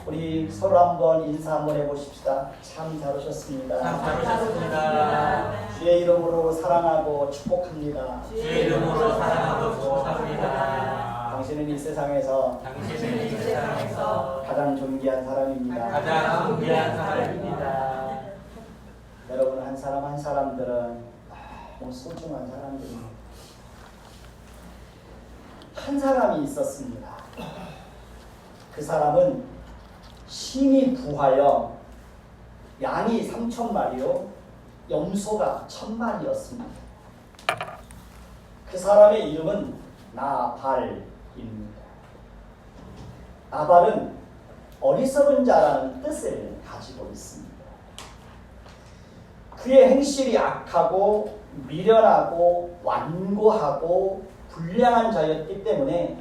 우리 서로 한번 인사 한번 해보십시다. 참 잘 오셨습니다. 참 잘 오셨습니다. 주의 이름으로 사랑하고 축복합니다. 주의 이름으로 사랑하고 축복합니다. 당신은 이 세상에서 당신은 이 세상에서 가장 존귀한 사람입니다. 가장 존귀한 사람입니다. 여러분 한 사람 한 사람들은 너무 소중한 사람들입니다. 한 사람이 있었습니다. 그 사람은 신이 부하여 양이 3,000마리요 염소가 1,000마리였습니다. 그 사람의 이름은 나발입니다. 나발은 어리석은 자라는 뜻을 가지고 있습니다. 그의 행실이 악하고 미련하고 완고하고 불량한 자였기 때문에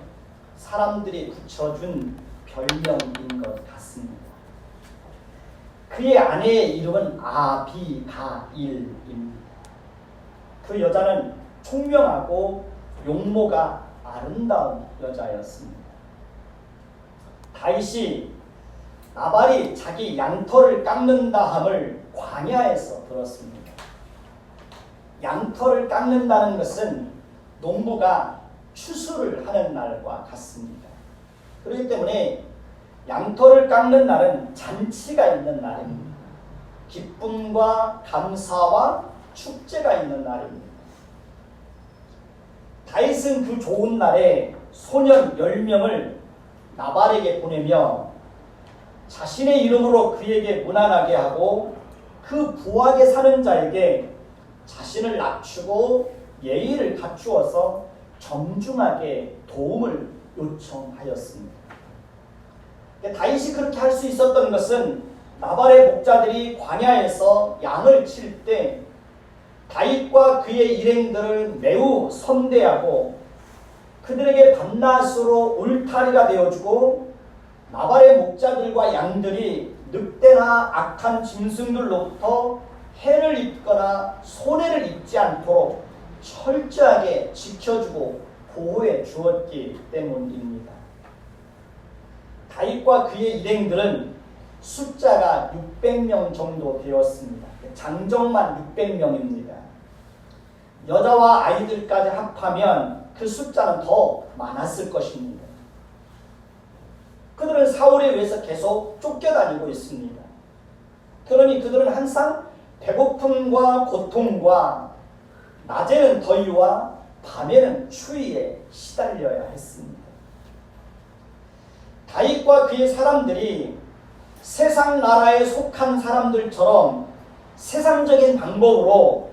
사람들이 붙여준 별명인 것 같습니다. 그의 아내의 이름은 아비가일입니다. 그 여자는 총명하고 용모가 아름다운 여자였습니다. 다윗이 나발이 자기 양털을 깎는다 함을 광야에서 들었습니다. 양털을 깎는다는 것은 농부가 추수를 하는 날과 같습니다. 그렇기 때문에 양털을 깎는 날은 잔치가 있는 날입니다. 기쁨과 감사와 축제가 있는 날입니다. 다윗은 그 좋은 날에 소년 10명을 나발에게 보내며 자신의 이름으로 그에게 무난하게 하고 그 부하게 사는 자에게 자신을 낮추고 예의를 갖추어서 정중하게 도움을 요청하였습니다. 다윗이 그렇게 할 수 있었던 것은 나발의 목자들이 광야에서 양을 칠 때 다윗과 그의 일행들을 매우 선대하고 그들에게 밤낮으로 울타리가 되어주고 나발의 목자들과 양들이 늑대나 악한 짐승들로부터 해를 입거나 손해를 입지 않도록 철저하게 지켜주고 보호해 주었기 때문입니다. 다윗과 그의 일행들은 숫자가 600명 정도 되었습니다. 장정만 600명입니다. 여자와 아이들까지 합하면 그 숫자는 더 많았을 것입니다. 그들은 사울에 의해서 계속 쫓겨다니고 있습니다. 그러니 그들은 항상 배고픔과 고통과 낮에는 더위와 밤에는 추위에 시달려야 했습니다. 다윗과 그의 사람들이 세상 나라에 속한 사람들처럼 세상적인 방법으로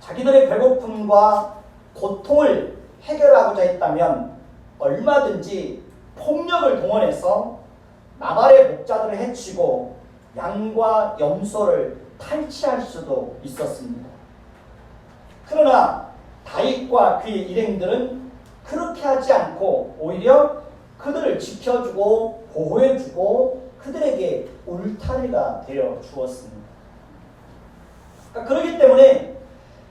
자기들의 배고픔과 고통을 해결하고자 했다면 얼마든지 폭력을 동원해서 나발의 목자들을 해치고 양과 염소를 탈취할 수도 있었습니다. 그러나 다윗과 그의 일행들은 그렇게 하지 않고 오히려 그들을 지켜주고 보호해주고 그들에게 울타리가 되어 주었습니다. 그렇기 때문에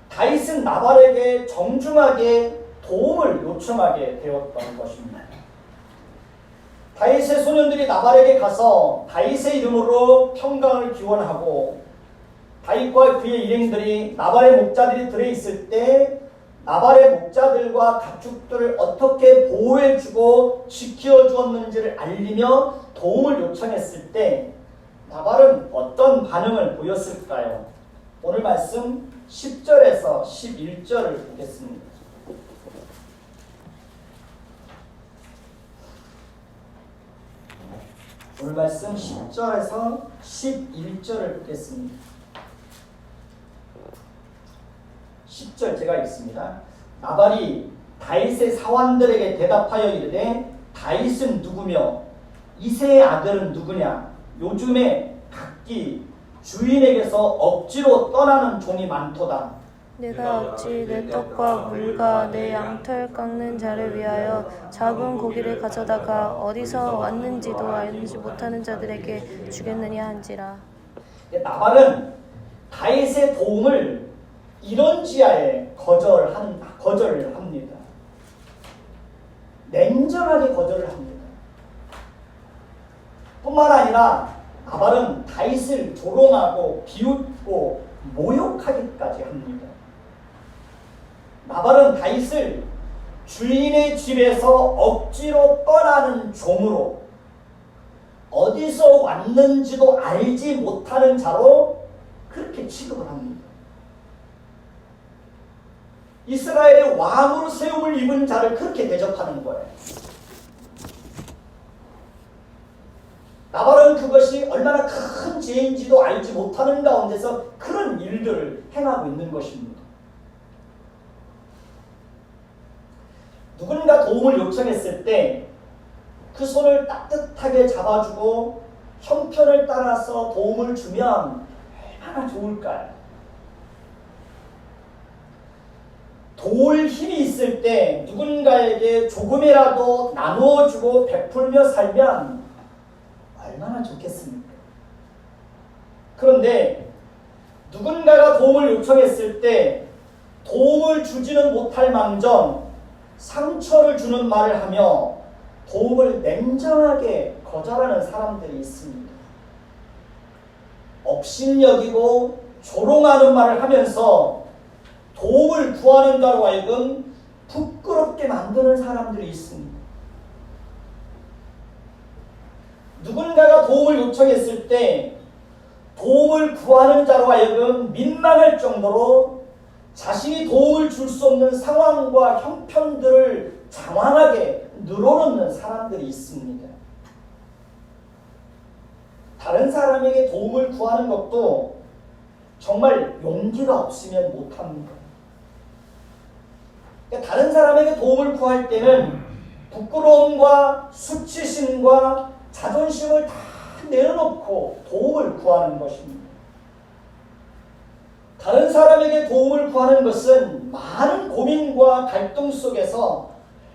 다윗은 나발에게 정중하게 도움을 요청하게 되었던 것입니다. 다윗의 소년들이 나발에게 가서 다윗의 이름으로 평강을 기원하고 다윗과 그의 일행들이 나발의 목자들이 들어있을 때 나발의 목자들과 가축들을 어떻게 보호해주고 지켜주었는지를 알리며 도움을 요청했을 때 나발은 어떤 반응을 보였을까요? 오늘 말씀 10절에서 11절을 보겠습니다. 오늘 말씀 10절에서 11절을 보겠습니다. 10절 제가 읽습니다. 나발이 다윗의 사환들에게 대답하여 이르되 다윗은 누구며 이새의 아들은 누구냐? 요즘에 각기 주인에게서 억지로 떠나는 종이 많도다. 내가 어찌 내 떡과 물과 내 양털 깎는 자를 위하여 작은 고기를 가져다가 어디서 왔는지도 알지 못하는 자들에게 주겠느냐 한지라. 나발은 다윗의 도움을 이런 지하에 거절을 합니다. 냉정하게 거절을 합니다. 뿐만 아니라 나발은 다윗을 조롱하고 비웃고 모욕하기까지 합니다. 나발은 다윗을 주인의 집에서 억지로 떠나는 종으로, 어디서 왔는지도 알지 못하는 자로 그렇게 취급을 합니다. 이스라엘의 왕으로 세움을 입은 자를 그렇게 대접하는 거예요. 나발은 그것이 얼마나 큰 죄인지도 알지 못하는 가운데서 그런 일들을 행하고 있는 것입니다. 누군가 도움을 요청했을 때 그 손을 따뜻하게 잡아주고 형편을 따라서 도움을 주면 얼마나 좋을까요? 도울 힘이 있을 때 누군가에게 조금이라도 나누어주고 베풀며 살면 얼마나 좋겠습니까? 그런데 누군가가 도움을 요청했을 때 도움을 주지는 못할 망정 상처를 주는 말을 하며 도움을 냉정하게 거절하는 사람들이 있습니다. 업신여기고 조롱하는 말을 하면서 도움을 구하는 자로 하여금 부끄럽게 만드는 사람들이 있습니다. 누군가가 도움을 요청했을 때 도움을 구하는 자로 하여금 민망할 정도로 자신이 도움을 줄 수 없는 상황과 형편들을 장황하게 늘어놓는 사람들이 있습니다. 다른 사람에게 도움을 구하는 것도 정말 용기가 없으면 못합니다. 그러니까 다른 사람에게 도움을 구할 때는 부끄러움과 수치심과 자존심을 다 내려놓고 도움을 구하는 것입니다. 다른 사람에게 도움을 구하는 것은 많은 고민과 갈등 속에서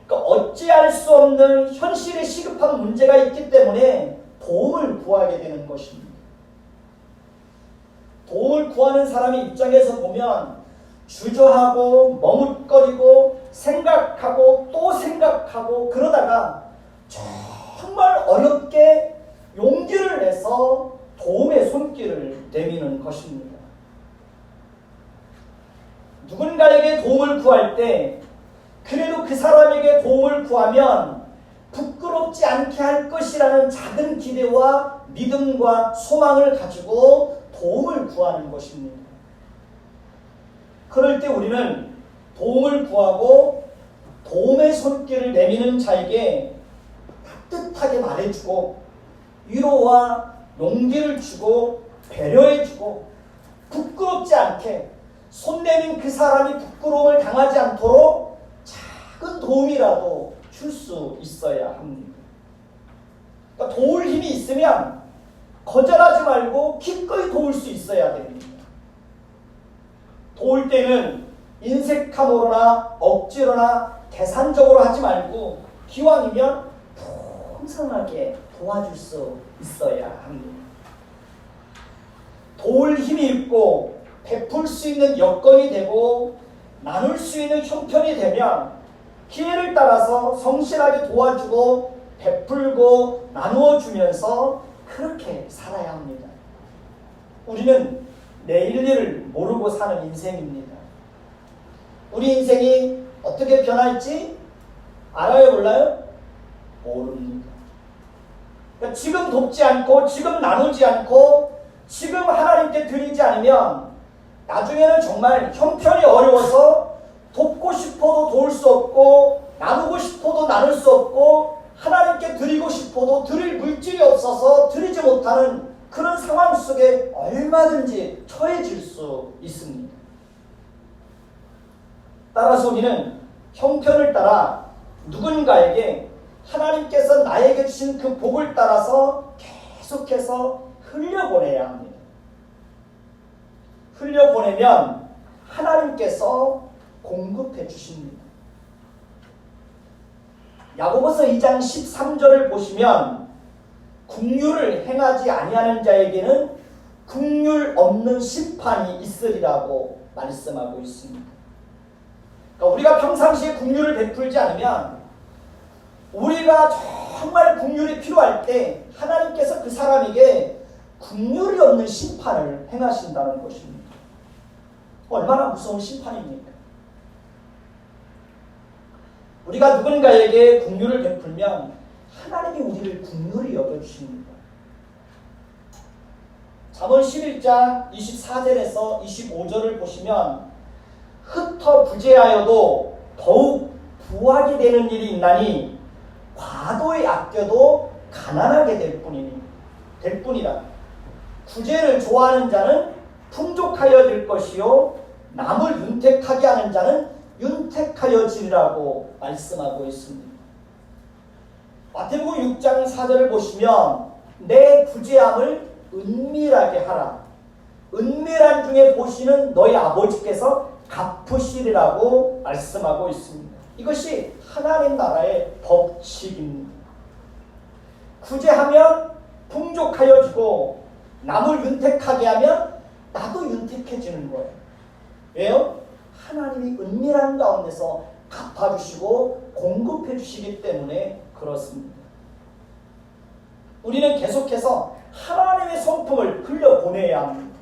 어찌할 수 없는 현실에 시급한 문제가 있기 때문에 도움을 구하게 되는 것입니다. 도움을 구하는 사람의 입장에서 보면 주저하고 머뭇거리고 생각하고 또 생각하고 그러다가 정말 어렵게 용기를 내서 도움의 손길을 내미는 것입니다. 누군가에게 도움을 구할 때 그래도 그 사람에게 도움을 구하면 부끄럽지 않게 할 것이라는 작은 기대와 믿음과 소망을 가지고 도움을 구하는 것입니다. 그럴 때 우리는 도움을 구하고 도움의 손길을 내미는 자에게 따뜻하게 말해주고 위로와 용기를 주고 배려해주고 부끄럽지 않게 손 내민 그 사람이 부끄러움을 당하지 않도록 작은 도움이라도 줄 수 있어야 합니다. 그러니까 도울 힘이 있으면 거절하지 말고 기꺼이 도울 수 있어야 됩니다. 도울 때는 인색함으로나 억지로나 계산적으로 하지 말고 기왕이면 풍성하게 도와줄 수 있어야 합니다. 도울 힘이 있고 베풀 수 있는 여건이 되고 나눌 수 있는 형편이 되면 기회를 따라서 성실하게 도와주고 베풀고 나누어 주면서 그렇게 살아야 합니다. 우리는 내일 일을 모르고 사는 인생입니다. 우리 인생이 어떻게 변할지 알아요, 몰라요? 모릅니다. 그러니까 지금 돕지 않고 지금 나누지 않고 지금 하나님께 드리지 않으면 나중에는 정말 형편이 어려워서 돕고 싶어도 도울 수 없고 나누고 싶어도 나눌 수 없고 하나님께 드리고 싶어도 드릴 물질이 없어서 드리지 못하는 그런 상황 속에 얼마든지 처해질 수 있습니다. 따라서 우리는 형편을 따라 누군가에게 하나님께서 나에게 주신 그 복을 따라서 계속해서 흘려보내야 합니다. 흘려보내면 하나님께서 공급해 주십니다. 야고보서 2장 13절을 보시면 긍휼을 행하지 아니하는 자에게는 긍휼 없는 심판이 있으리라고 말씀하고 있습니다. 그러니까 우리가 평상시에 긍휼을 베풀지 않으면 우리가 정말 긍휼이 필요할 때 하나님께서 그 사람에게 긍휼이 없는 심판을 행하신다는 것입니다. 얼마나 무서운 심판입니까? 우리가 누군가에게 긍휼을 베풀면 하나님이 우리를 긍휼히 여겨주십니다. 잠언 11장 24절에서 25절을 보시면 흩어 부재하여도 더욱 부하게 되는 일이 있나니 과도히 아껴도 가난하게 될 뿐이라. 부재를 좋아하는 자는 풍족하여질 것이요 남을 윤택하게 하는 자는 윤택하여지리라고 말씀하고 있습니다. 마태복음 6장 4절을 보시면 내 부재함을 은밀하게 하라. 은밀한 중에 보시는 너희 아버지께서 갚으시리라고 말씀하고 있습니다. 이것이 하나님 나라의 법칙입니다. 구제하면 풍족하여지고 남을 윤택하게 하면 나도 윤택해지는 거예요. 왜요? 하나님이 은밀한 가운데서 갚아주시고 공급해주시기 때문에 그렇습니다. 우리는 계속해서 하나님의 성품을 흘려보내야 합니다.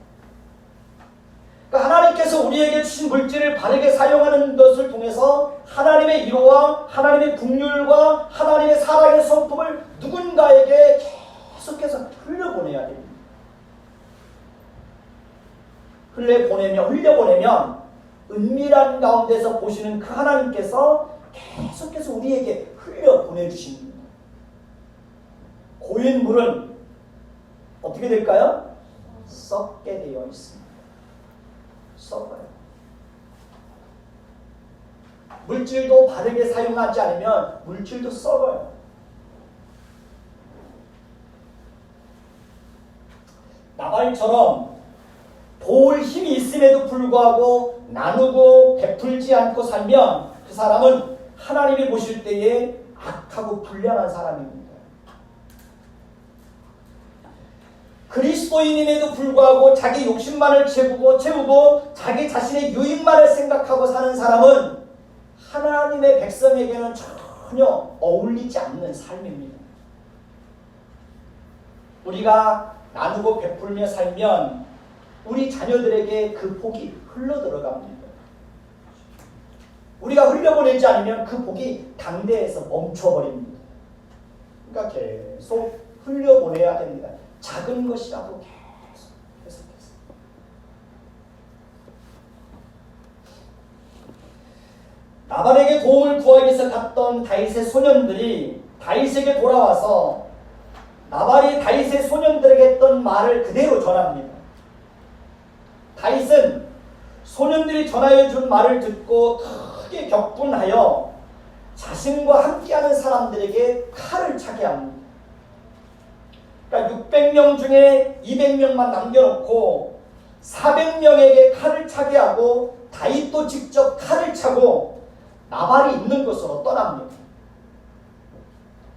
그러니까 하나님께서 우리에게 주신 물질을 바르게 사용하는 것을 통해서 하나님의 위로와 하나님의 긍휼과 하나님의 사랑의 성품을 누군가에게 계속해서 흘려보내야 됩니다. 흘려보내면 은밀한 가운데서 보시는 그 하나님께서 계속해서 우리에게 흘려보내주십니다. 고인 물은 어떻게 될까요? 썩게 되어 있습니다. 썩어요. 물질도 바르게 사용하지 않으면 물질도 썩어요. 나발처럼 도울 힘이 있음에도 불구하고 나누고 베풀지 않고 살면 그 사람은 하나님이 보실 때에 악하고 불량한 사람입니다. 그리스도인임에도 불구하고 자기 욕심만을 채우고 자기 자신의 유익만을 생각하고 사는 사람은 하나님의 백성에게는 전혀 어울리지 않는 삶입니다. 우리가 나누고 베풀며 살면 우리 자녀들에게 그 복이 흘러들어갑니다. 우리가 흘려보내지 않으면 그 복이 당대에서 멈춰버립니다. 그러니까 계속 흘려보내야 됩니다. 작은 것이라도 계속해서. 나발에게 도움을 구하기 위해서 갔던 다윗의 소년들이 다윗에게 돌아와서 나발이 다윗의 소년들에게 했던 말을 그대로 전합니다. 다윗은 소년들이 전하여 준 말을 듣고 크게 격분하여 자신과 함께하는 사람들에게 칼을 차게 합니다. 그러니까 600명 중에 200명만 남겨놓고 400명에게 칼을 차게 하고 다윗도 직접 칼을 차고 나발이 있는 곳으로 떠납니다.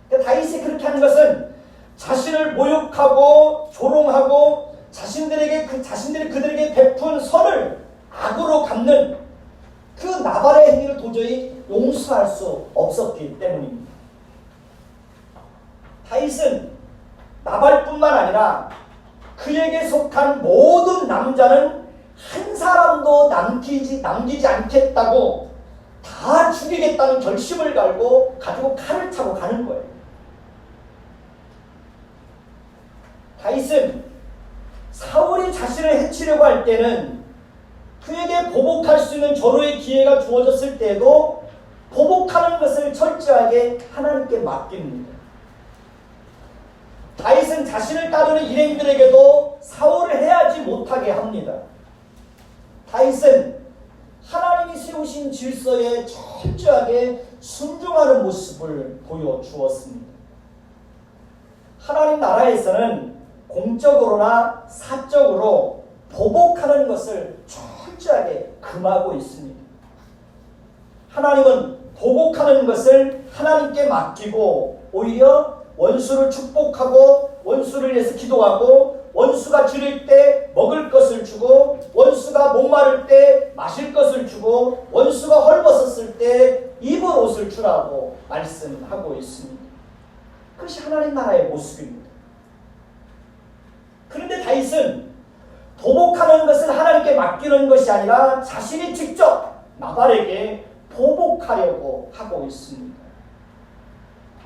그러니까 다윗이 그렇게 하는 것은 자신을 모욕하고 조롱하고 자신들이 그들에게 베푼 선을 악으로 갚는 그 나발의 행위를 도저히 용서할 수 없었기 때문입니다. 다윗은 나발뿐만 아니라 그에게 속한 모든 남자는 한 사람도 남기지 않겠다고 다 죽이겠다는 결심을 가지고 칼을 차고 가는 거예요. 다윗은 사울이 자신을 해치려고 할 때는 그에게 보복할 수 있는 전후의 기회가 주어졌을 때에도 보복하는 것을 철저하게 하나님께 맡깁니다. 다윗은 자신을 따르는 일행들에게도 사울을 해하지 못하게 합니다. 다윗은 하나님이 세우신 질서에 철저하게 순종하는 모습을 보여주었습니다. 하나님 나라에서는 공적으로나 사적으로 보복하는 것을 철저하게 금하고 있습니다. 하나님은 보복하는 것을 하나님께 맡기고 오히려 원수를 축복하고 원수를 위해서 기도하고 원수가 줄일 때 먹을 것을 주고 원수가 목마를 때 마실 것을 주고 원수가 헐벗었을 때 입을 옷을 주라고 말씀하고 있습니다. 다윗은 보복하는 것을 하나님께 맡기는 것이 아니라 자신이 직접 나발에게 보복하려고 하고 있습니다.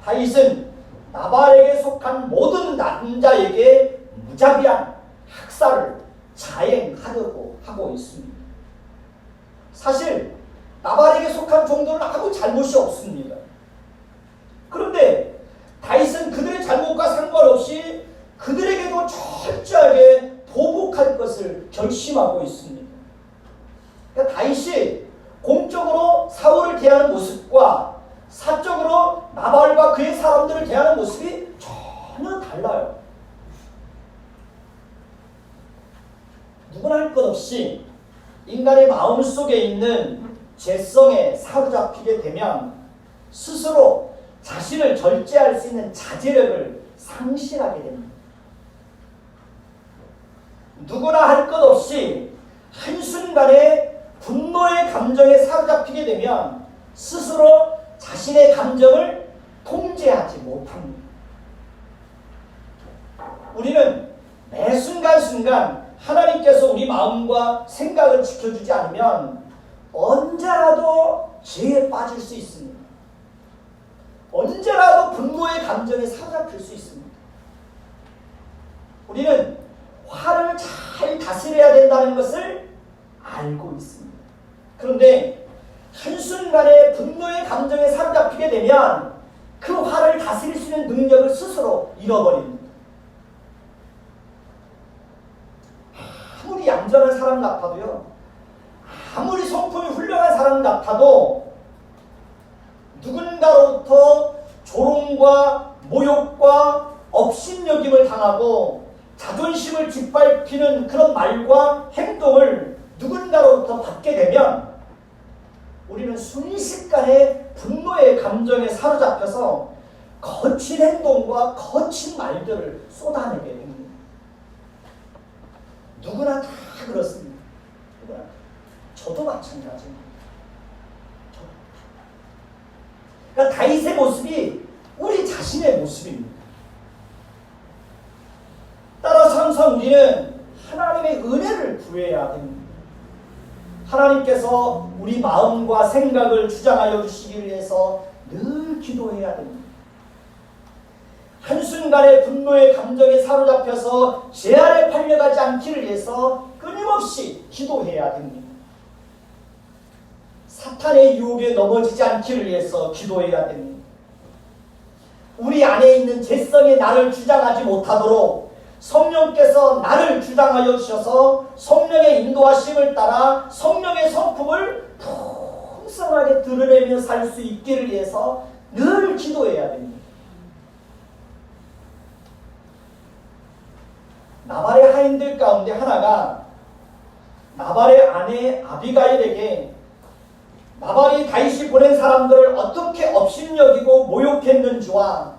다윗은 나발에게 속한 모든 남자에게 무자비한 학살을 자행하려고 하고 있습니다. 사실 나발에게 속한 종들은 아무 잘못이 없습니다. 그런데 다윗은 그들의 잘못과 상관없이 그들에게도 철저하게 보복할 것을 결심하고 있습니다. 그러니까 다윗이 공적으로 사울을 대하는 모습과 사적으로 나발과 그의 사람들을 대하는 모습이 전혀 달라요. 누구나 할 것 없이 인간의 마음속에 있는 죄성에 사로잡히게 되면 스스로 자신을 절제할 수 있는 자제력을 상실하게 됩니다. 누구나 할 것 없이 한순간에 분노의 감정에 사로잡히게 되면 스스로 자신의 감정을 통제하지 못합니다. 우리는 매 순간순간 하나님께서 우리 마음과 생각을 지켜주지 않으면 언제라도 죄에 빠질 수 있습니다. 언제라도 분노의 감정에 사로잡힐 수 있습니다. 우리는 화를 잘 다스려야 된다는 것을 알고 있습니다. 그런데 한순간에 분노의 감정에 사로잡히게 되면 그 화를 다스릴 수 있는 능력을 스스로 잃어버립니다. 아무리 얌전한 사람 같아도요, 아무리 성품이 훌륭한 사람 같아도 누군가로부터 조롱과 모욕과 업신여김을 당하고 자존심을 짓밟히는 그런 말과 행동을 누군가로부터 받게 되면 우리는 순식간에 분노의 감정에 사로잡혀서 거친 행동과 거친 말들을 쏟아내게 됩니다. 누구나 다 그렇습니다. 누구나. 저도 마찬가지입니다. 그러니까 다윗의 모습이 우리 자신의 모습입니다. 따라서 항상 우리는 하나님의 은혜를 구해야 됩니다. 하나님께서 우리 마음과 생각을 주장하여 주시기 위해서 늘 기도해야 됩니다. 한순간에 분노의 감정에 사로잡혀서 죄 아래 팔려가지 않기를 위해서 끊임없이 기도해야 됩니다. 사탄의 유혹에 넘어지지 않기를 위해서 기도해야 됩니다. 우리 안에 있는 죄성이 나를 주장하지 못하도록 성령께서 나를 주장하여 주셔서 성령의 인도하심을 따라 성령의 성품을 풍성하게 드러내며 살 수 있기를 위해서 늘 기도해야 됩니다. 나발의 하인들 가운데 하나가 나발의 아내 아비가일에게 나발이 다윗이 보낸 사람들을 어떻게 업신여기고 모욕했는지와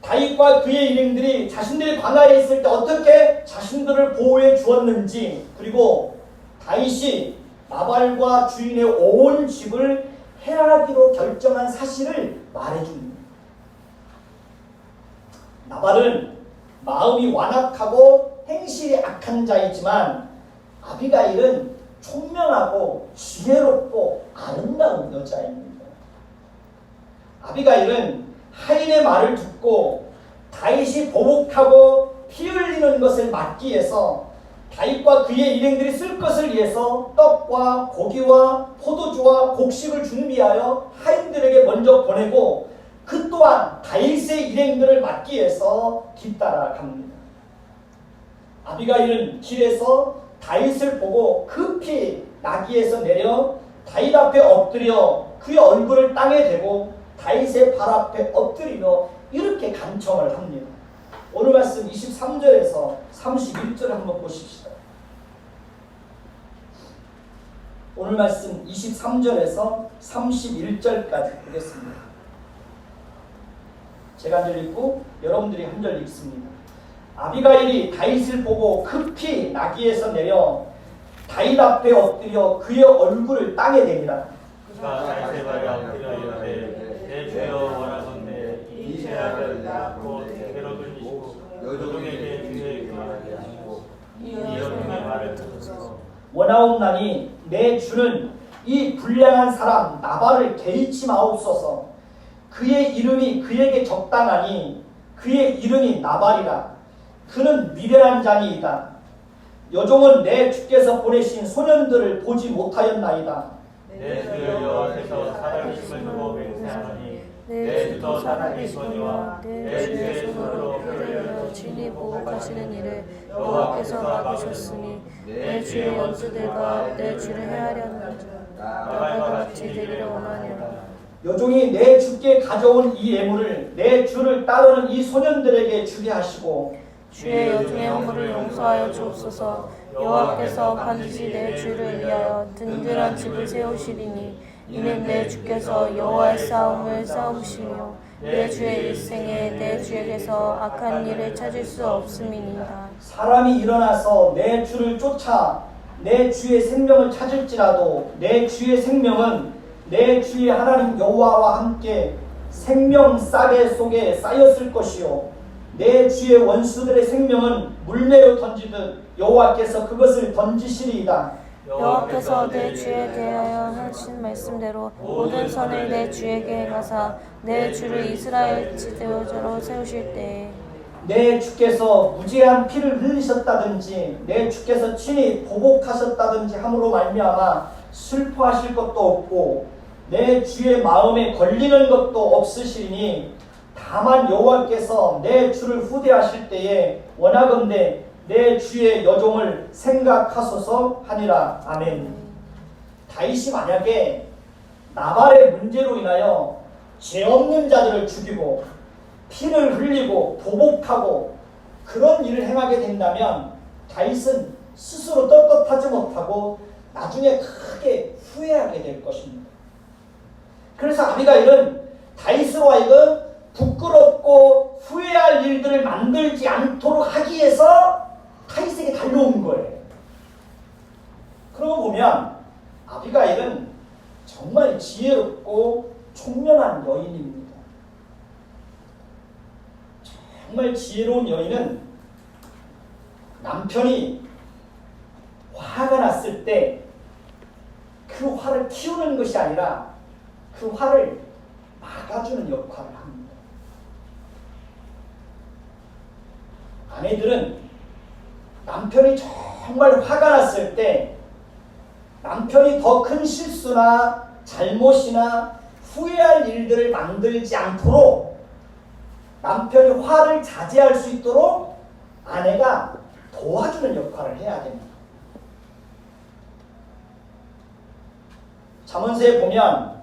다윗과 그의 일행들이 자신들이 광야에 있을 때 어떻게 자신들을 보호해 주었는지, 그리고 다윗이 나발과 주인의 온 집을 해하기로 결정한 사실을 말해줍니다. 나발은 마음이 완악하고 행실이 악한 자이지만 아비가일은 총명하고 지혜롭고 아름다운 여자입니다. 아비가일은 하인의 말을 듣고 다윗이 보복하고 피 흘리는 것을 막기 위해서 다윗과 그의 일행들이 쓸 것을 위해서 떡과 고기와 포도주와 곡식을 준비하여 하인들에게 먼저 보내고 그 또한 다윗의 일행들을 막기 위해서 뒤따라갑니다. 아비가일은 길에서 다윗을 보고 급히 나귀에서 내려 다윗 앞에 엎드려 그의 얼굴을 땅에 대고 다윗의 발 앞에 엎드리며 이렇게 간청을 합니다. 오늘 말씀 23절에서 31절을 한번 보십시다. 오늘 말씀 23절에서 31절까지 보겠습니다. 제가 한 절 읽고 여러분들이 한 절 읽습니다. 아비가일이 다윗을 보고 급히 나귀에서 내려 다윗 앞에 엎드려 그의 얼굴을 땅에 대니라. 그가 다윗의 발에 엎드려 이르되 내 주여 원하건대 이 죄악을 낳고 대대로 돌리시고 여종에게 주의 귀하게 하시고 이어 주의 말을 들으소서. 원하옵나니 내 주는 이 불량한 사람 나발을 개의치 마옵소서. 그의 이름이 그에게 적당하니 그의 이름이 나발이라. 그는 미련한 자니이다. 여종은 내 주께서 보내신 소년들을 보지 못하였나이다. 내 주여 여호와께서 살아계심을 두고 맹세하노니 내 주도 살아계시거니와 내 주의 손으로 그를 이어 진히 보호하시는 일을 여호와께서 막으셨으니 내 주의 원수들과 내 주를 해하려는 자 나발과 같이 되기를 원하노라. 여종이 내 주께 가져온 이 예물을 내 주를 따르는 이 소년들에게 주게 하시고 주의 여종의 허물을 용서하여 주옵소서. 여호와께서 반드시 내 주를 위하여 든든한 집을 세우시리니 이는 내 주께서 여호와의 싸움을 싸우시며 내 주의 일생에 내 주에게서 악한 일을 찾을 수 없음이니이다. 사람이 일어나서 내 주를 쫓아 내 주의 생명을 찾을지라도 내 주의 생명은 내 주의 하나님 여호와와 함께 생명 싸개 속에 쌓였을 것이요 내 주의 원수들의 생명은 물매로 던지듯 여호와께서 그것을 던지시리이다. 여호와께서 내 주에 대하여 하신 말씀대로 모든 선을 내 주에게 행하사 내 주를 이스라엘 지도자로 세우실 때에 내 주께서 무죄한 피를 흘리셨다든지 내 주께서 친히 보복하셨다든지 함으로 말미암아 슬퍼하실 것도 없고 내 주의 마음에 걸리는 것도 없으시니 다만 여호와께서 내 주를 후대하실 때에 원하건대 내 주의 여종을 생각하소서 하니라. 아멘. 다윗이 만약에 나발의 문제로 인하여 죄 없는 자들을 죽이고 피를 흘리고 보복하고 그런 일을 행하게 된다면 다윗은 스스로 떳떳하지 못하고 나중에 크게 후회하게 될 것입니다. 그래서 아비가일은 다윗으로 하여금 부끄럽고 후회할 일들을 만들지 않도록 하기 위해서 다윗에게 달려온 거예요. 그러고 보면 아비가일은 정말 지혜롭고 총명한 여인입니다. 정말 지혜로운 여인은 남편이 화가 났을 때 그 화를 키우는 것이 아니라 그 화를 막아주는 역할을 합니다. 아내들은 남편이 정말 화가 났을 때 남편이 더 큰 실수나 잘못이나 후회할 일들을 만들지 않도록 남편이 화를 자제할 수 있도록 아내가 도와주는 역할을 해야 됩니다. 잠언서에 보면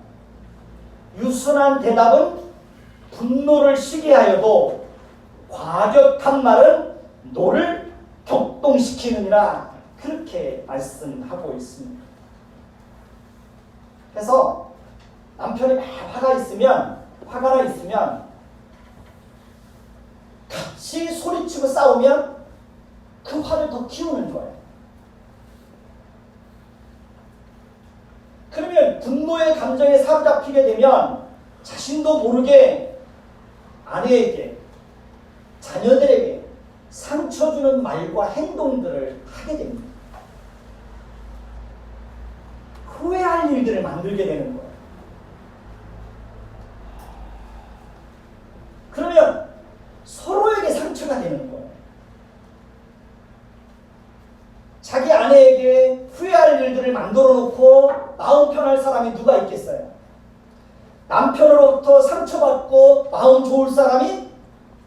유순한 대답은 분노를 쉬게 하여도 과격한 말은 노를 격동시키느니라 그렇게 말씀하고 있습니다. 그래서 남편이 막 화가 나 있으면 같이 소리치고 싸우면 그 화를 더 키우는 거예요. 그러면 분노의 감정에 사로잡히게 되면 자신도 모르게 아내에게, 자녀들에게 상처 주는 말과 행동들을 하게 됩니다. 후회할 일들을 만들게 되는 거예요. 그러면 서로에게 상처가 되는 거예요. 자기 아내에게 후회할 일들을 만들어 놓고 마음 편할 사람이 누가 있겠어요? 남편으로부터 상처받고 마음 좋을 사람이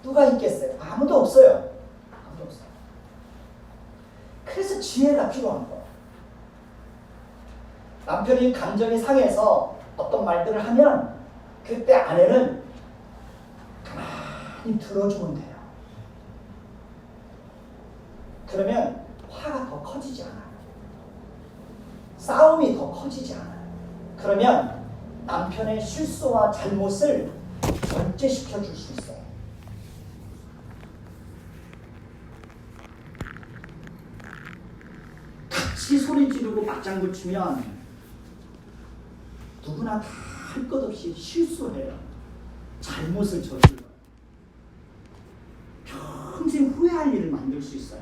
누가 있겠어요? 아무도 없어요. 아무도 없어요. 그래서 지혜가 필요한 거예요. 남편이 감정이 상해서 어떤 말들을 하면 그때 아내는 가만히 들어주면 돼요. 그러면 화가 더 커지지 않아요. 싸움이 더 커지지 않아요. 그러면 남편의 실수와 잘못을 절제시켜 줄 수 있어요. 같이 소리 지르고 맞장구 치면 누구나 다 할 것 없이 실수해요. 잘못을 저질러요. 평생 후회할 일을 만들 수 있어요.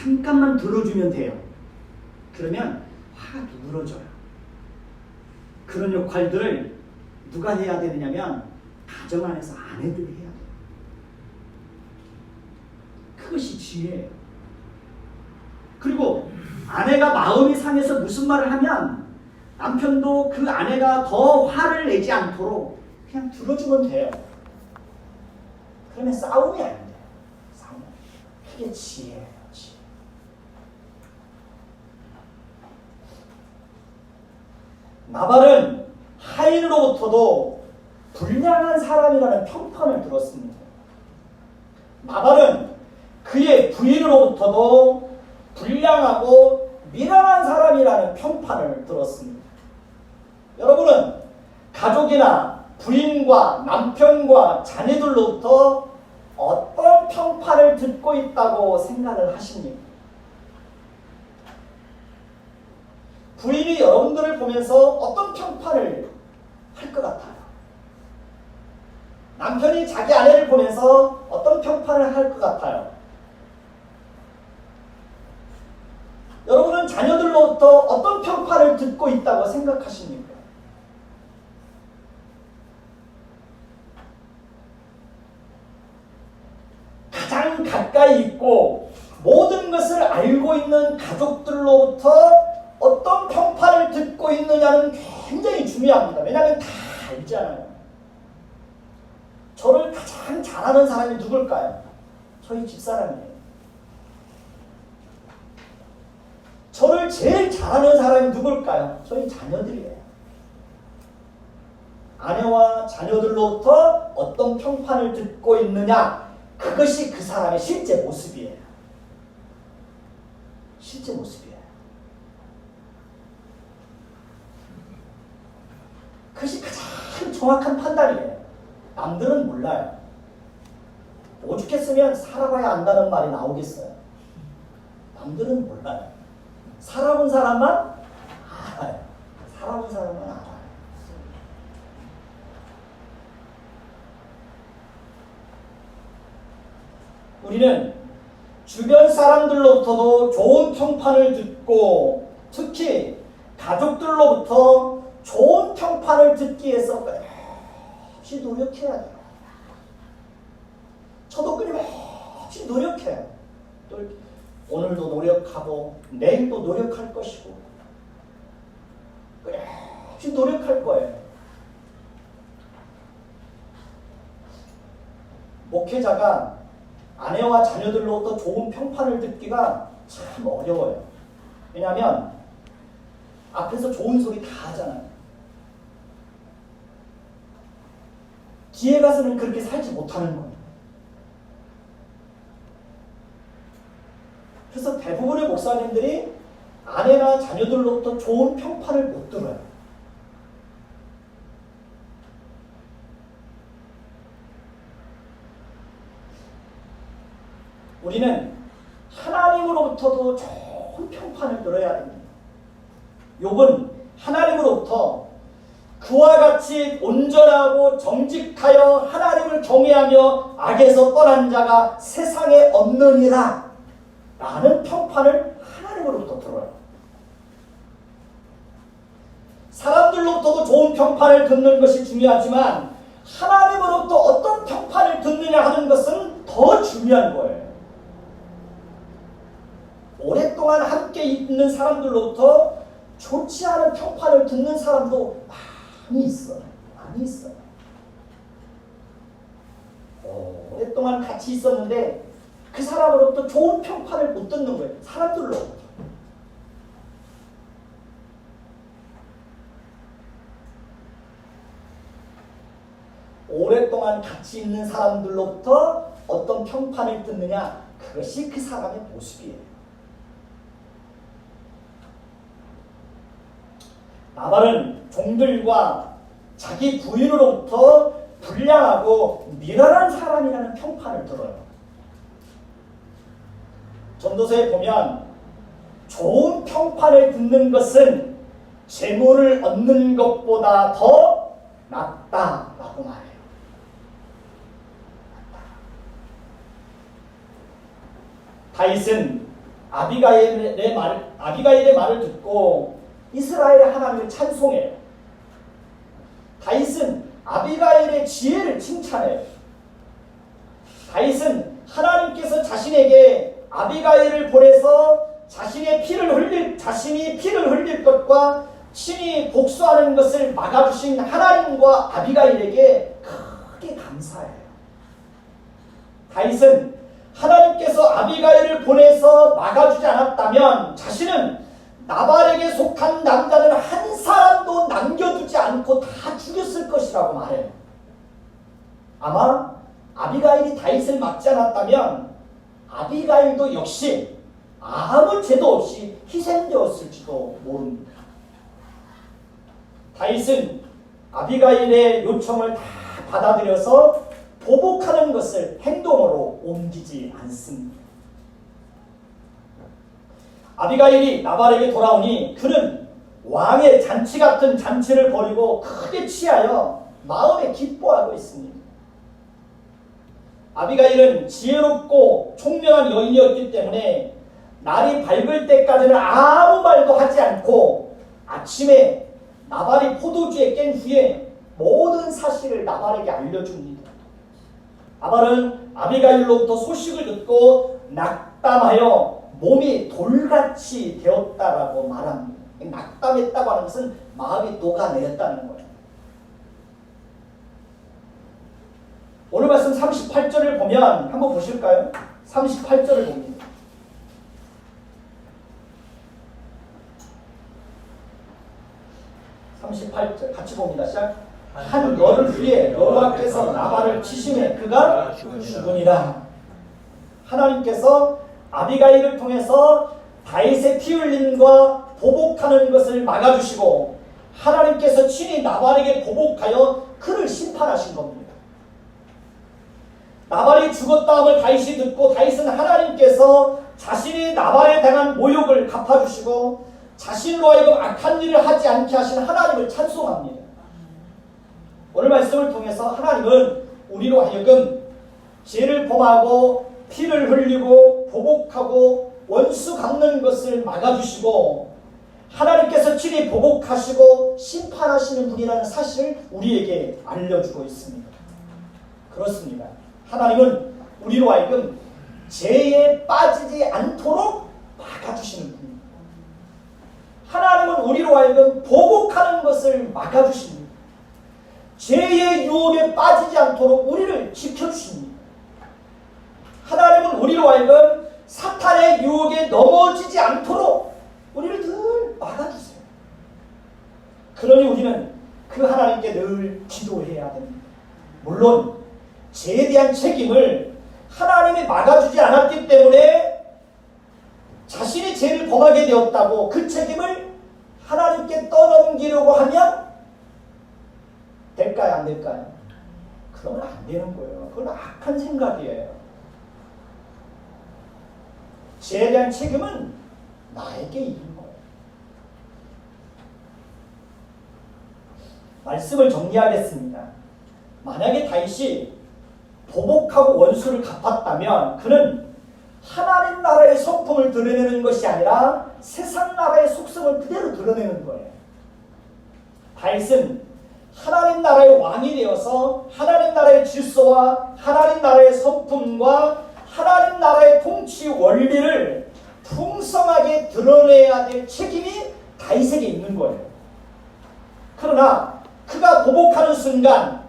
잠깐만 들어주면 돼요. 그러면 화가 누그러져요. 그런 역할들을 누가 해야 되느냐면 가정 안에서 아내들이 해야 돼요. 그것이 지혜예요. 그리고 아내가 마음이 상해서 무슨 말을 하면 남편도 그 아내가 더 화를 내지 않도록 그냥 들어주면 돼요. 그러면 싸움이 안 돼요. 싸움. 그게 지혜예요. 지혜. 나발은 하인으로부터도 불량한 사람이라는 평판을 들었습니다. 나발은 그의 부인으로부터도 불량하고 미련한 사람이라는 평판을 들었습니다. 여러분은 가족이나 부인과 남편과 자녀들로부터 어떤 평판을 듣고 있다고 생각을 하십니까? 부인이 여러분들을 보면서 어떤 평판을 할 것 같아요? 남편이 자기 아내를 보면서 어떤 평판을 할 것 같아요? 여러분은 자녀들로부터 어떤 평판을 듣고 있다고 생각하십니까? 가장 가까이 있고 모든 것을 알고 있는 가족들로부터 어떤 평판을 듣고 있느냐는 굉장히 중요합니다. 왜냐하면 다 알잖아요. 저를 가장 잘하는 사람이 누굴까요? 저희 집사람이에요. 저를 제일 잘하는 사람이 누굴까요? 저희 자녀들이에요. 아내와 자녀들로부터 어떤 평판을 듣고 있느냐, 그것이 그 사람의 실제 모습이에요. 실제 모습이에요. 그것이 가장 정확한 판단이에요. 남들은 몰라요. 오죽했으면 살아봐야 안다는 말이 나오겠어요. 남들은 몰라요. 살아본 사람만 알아요. 살아본 사람만 알아요. 우리는 주변 사람들로부터도 좋은 평판을 듣고 특히 가족들로부터 좋은 평판을 듣기 위해서 끊임없이 노력해야 돼요. 저도 끊임없이 노력해요. 오늘도 노력하고 내일도 노력할 것이고 끊임없이 노력할 거예요. 목회자가 아내와 자녀들로부터 좋은 평판을 듣기가 참 어려워요. 왜냐하면 앞에서 좋은 소리 다 하잖아요. 뒤에 가서는 그렇게 살지 못하는 거예요. 그래서 대부분의 목사님들이 아내나 자녀들로부터 좋은 평판을 못 들어요. 우리는 하나님으로부터도 좋은 평판을 들어야 됩니다. 욥은 하나님으로부터 그와 같이 온전하고 정직하여 하나님을 경외하며 악에서 떠난 자가 세상에 없느니라 라는 평판을 하나님으로부터 들어요. 사람들로부터도 좋은 평판을 듣는 것이 중요하지만 하나님으로부터 어떤 평판을 듣느냐 하는 것은 더 중요한 거예요. 오랫동안 함께 있는 사람들로부터 좋지 않은 평판을 듣는 사람도 많이 있어요. 많이 있어요. 오랫동안 같이 있었는데 그 사람으로부터 좋은 평판을 못 듣는 거예요. 사람들로부터. 오랫동안 같이 있는 사람들로부터 어떤 평판을 듣느냐, 그것이 그 사람의 모습이에요. 나발은 종들과 자기 부인으로부터 불량하고 미련한 사람이라는 평판을 들어요. 전도서에 보면 좋은 평판을 듣는 것은 재물을 얻는 것보다 더 낫다라고 말해요. 다윗은 아비가일의 말을 듣고 이스라엘의 하나님을 찬송해요. 다윗은 아비가일의 지혜를 칭찬해요. 다윗은 하나님께서 자신에게 아비가일을 보내서 자신이 피를 흘릴 것과 친히 복수하는 것을 막아주신 하나님과 아비가일에게 크게 감사해요. 다윗은 하나님께서 아비가일을 보내서 막아주지 않았다면 자신은 나발에게 속한 남자는 한 사람도 남겨두지 않고 다 죽였을 것이라고 말해요. 아마 아비가일이 다윗을 막지 않았다면 아비가일도 역시 아무 죄도 없이 희생되었을지도 모릅니다. 다윗은 아비가일의 요청을 다 받아들여서 보복하는 것을 행동으로 옮기지 않습니다. 아비가일이 나발에게 돌아오니 그는 왕의 잔치 같은 잔치를 벌이고 크게 취하여 마음에 기뻐하고 있습니다. 아비가일은 지혜롭고 총명한 여인이었기 때문에 날이 밝을 때까지는 아무 말도 하지 않고 아침에 나발이 포도주에 깬 후에 모든 사실을 나발에게 알려줍니다. 나발은 아비가일로부터 소식을 듣고 낙담하여 몸이 돌같이 되었다라고 말합니다. 낙담했다고 하는 것은 마음이 녹아내렸다는 거예요. 오늘 말씀 38절을 보면 한번 보실까요? 38절을 봅니다. 38절 같이 봅니다. 시작. 한 열흘 후에 여호와께서 나발을 치심에 그가 죽으니라. 하나님께서 아비가일을 통해서 다윗의 피 흘림과 보복하는 것을 막아주시고 하나님께서 친히 나발에게 보복하여 그를 심판하신 겁니다. 나발이 죽었다 함을 다윗이 듣고 다윗은 하나님께서 자신이 나발에 당한 모욕을 갚아주시고 자신으로 하여금 악한 일을 하지 않게 하신 하나님을 찬송합니다. 오늘 말씀을 통해서 하나님은 우리로 하여금 죄를 범하고 피를 흘리고 보복하고 원수 갚는 것을 막아주시고 하나님께서 친히 보복하시고 심판하시는 분이라는 사실을 우리에게 알려주고 있습니다. 그렇습니다. 하나님은 우리로 하여금 죄에 빠지지 않도록 막아주시는 분입니다. 하나님은 우리로 하여금 보복하는 것을 막아주십니다. 죄의 유혹에 빠지지 않도록 우리를 지켜주십니다. 하나님은 우리로 하여금 사탄의 유혹에 넘어지지 않도록 우리를 늘 막아주세요. 그러니 우리는 그 하나님께 늘 기도해야 됩니다. 물론 죄에 대한 책임을 하나님이 막아주지 않았기 때문에 자신이 죄를 범하게 되었다고 그 책임을 하나님께 떠넘기려고 하면 될까요? 안 될까요? 그러면 안 되는 거예요. 그건 악한 생각이에요. 죄에 대한 책임은 나에게 있는 거예요. 말씀을 정리하겠습니다. 만약에 다윗이 보복하고 원수를 갚았다면 그는 하나님 나라의 성품을 드러내는 것이 아니라 세상 나라의 속성을 그대로 드러내는 거예요. 다윗은 하나님 나라의 왕이 되어서 하나님 나라의 질서와 하나님 나라의 성품과 하나님 나라의 통치 원리를 풍성하게 드러내야 될 책임이 다윗에게 있는 거예요. 그러나 그가 보복하는 순간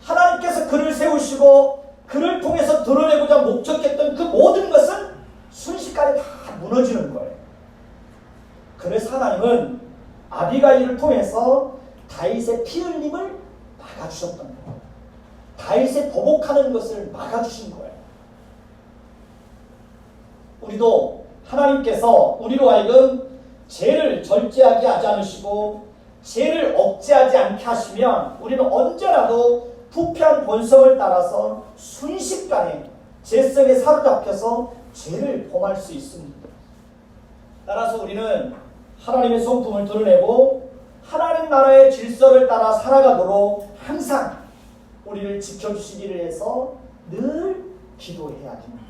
하나님께서 그를 세우시고 그를 통해서 드러내고자 목적했던 그 모든 것은 순식간에 다 무너지는 거예요. 그래서 하나님은 아비가일을 통해서 다윗의 피 흘림을 막아주셨던 거예요. 다윗의 보복하는 것을 막아주신 거예요. 우리도 하나님께서 우리로 하여금 죄를 절제하게 하지 않으시고 죄를 억제하지 않게 하시면 우리는 언제라도 부패한 본성을 따라서 순식간에 죄성에 사로잡혀서 죄를 범할 수 있습니다. 따라서 우리는 하나님의 성품을 드러내고 하나님 나라의 질서를 따라 살아가도록 항상 우리를 지켜주시기를 해서 늘 기도해야 됩니다.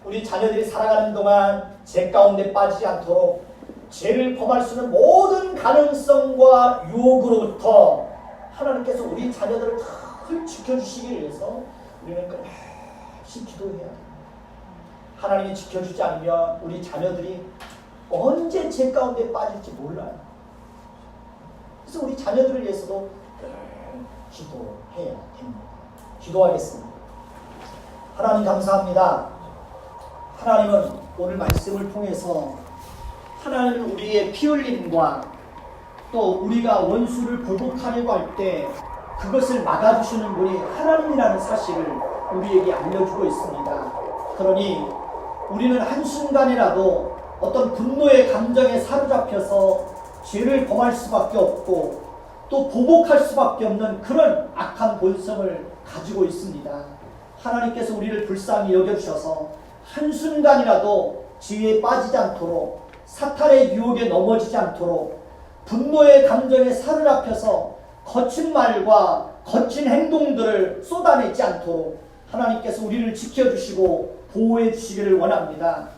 우리 자녀들이 살아가는 동안 죄 가운데 빠지지 않도록 죄를 범할 수 있는 모든 가능성과 유혹으로부터 하나님께서 우리 자녀들을 잘 지켜주시기 위해서 우리는 끝없이 기도해야 됩니다. 하나님이 지켜주지 않으면 우리 자녀들이 언제 죄 가운데 빠질지 몰라요. 그래서 우리 자녀들을 위해서도 기도해야 됩니다. 기도하겠습니다. 하나님 감사합니다. 하나님은 오늘 말씀을 통해서 하나님은 우리의 피 흘림과 또 우리가 원수를 보복하려고 할 때 그것을 막아주시는 분이 하나님이라는 사실을 우리에게 알려주고 있습니다. 그러니 우리는 한순간이라도 어떤 분노의 감정에 사로잡혀서 죄를 범할 수밖에 없고 또 보복할 수밖에 없는 그런 악한 본성을 가지고 있습니다. 하나님께서 우리를 불쌍히 여겨주셔서 한순간이라도 죄에 빠지지 않도록 사탄의 유혹에 넘어지지 않도록 분노의 감정에 사로잡혀서 거친 말과 거친 행동들을 쏟아내지 않도록 하나님께서 우리를 지켜주시고 보호해 주시기를 원합니다.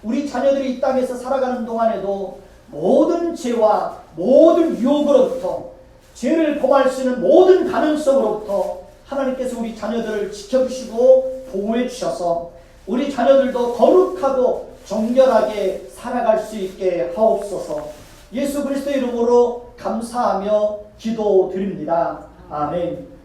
우리 자녀들이 이 땅에서 살아가는 동안에도 모든 죄와 모든 유혹으로부터 죄를 범할 수 있는 모든 가능성으로부터 하나님께서 우리 자녀들을 지켜주시고 보호해 주셔서 우리 자녀들도 거룩하고 정결하게 살아갈 수 있게 하옵소서. 예수 그리스도의 이름으로 감사하며 기도드립니다. 아멘.